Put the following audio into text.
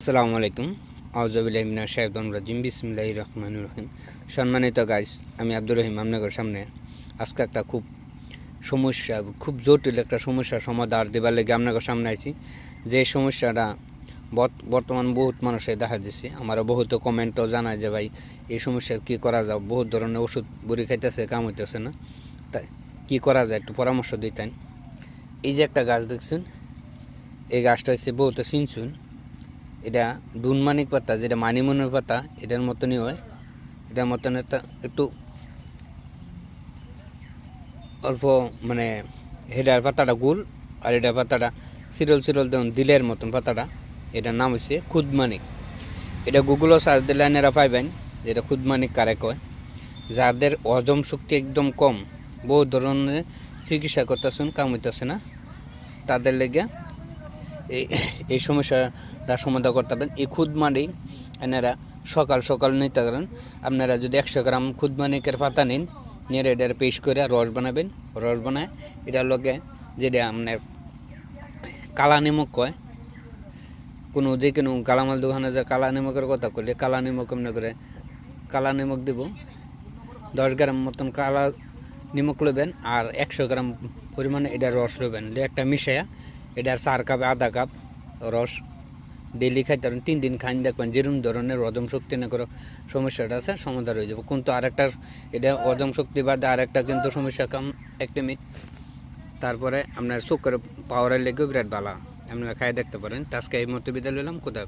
আসসালামু আলাইকুম আউযুবিল্লাহি মিনাশ শাইতানির রাজিম বিসমিল্লাহির রহমানির রহিম। সম্মানিত গাইস, আমি আব্দুর রহিম আপনাদের সামনে আজকে একটা খুব জটিল একটা সমস্যার সমাধান দেবার লেগে আপনাদের সামনে আইছি। যে সমস্যাটা বর্তমান বহুত মানুষে দেখা দিচ্ছে, আমারও বহুত কমেন্টও জানায় যে ভাই এই সমস্যার কী করা যায়, বহুত ধরনের ওষুধ বড়ি খাইতেছে, কাম হইতেছে না, তাই কী করা যায় একটু পরামর্শ দিতেন। এই যে একটা গাছ দেখছেন, এই গাছটা হচ্ছে বহুত চিনছুন, এটা ডুনমানিক পাতা, যেটা মানিমুনের পাতা এটার মতনই হয়। এটার মতন একটু অল্প মানে হেডার পাতাটা গোল, আর এটার পাতাটা চিরল দেখুন দিলের মতন পাতাটা। এটার নাম হচ্ছে খুদমানিক। এটা গুগলও সার্চ দিলে এরা পাইবেন যে এটা খুদমানিক কারে কয়। যাদের হজম শক্তি একদম কম, বহু ধরনের চিকিৎসা করতেছেন, কাম হইতেছে না, তাদের লেগে এই সমস্যাটা সমাধান করতে পারেন। এই খুদমানিক এনারা সকাল সকাল নিতে পারেন। আপনারা যদি 100 গ্রাম খুদমানিকের পাতা নিন, নিয়ে এটার পেস্ট করে রস বানাবেন। রস বানায় এটার লগে যেটা আপনার কালা নিমক কয়, যে কোনো গালামাল দোকানে যে কালা নিমকের কথা করলে কালা নিমক এমনি করে কালা নিমক দেব 10 গ্রাম মতন কালা নিমক লবেন, আর 100 গ্রাম পরিমাণে এটার রস লবেন। একটা মিশাইয়া এটার 4 কাপ আধা কাপ রস ডেলি খাইতে পারেন। 3 দিন খাইন, দেখবেন যেরকম ধরনের হজম শক্তি না করে সমস্যাটা আছে সমাধান হয়ে যাবে। কিন্তু আরেকটা এটা হজম শক্তি বাদে আরেকটা কিন্তু সমস্যা কাম একটা মিনিট, তারপরে আপনার চোখের পাওয়ারের লেগেও বিরাট ভালো, আপনারা খাই দেখতে পারেন। আজকে এই মতো বিদায় নিলাম, কোথায়।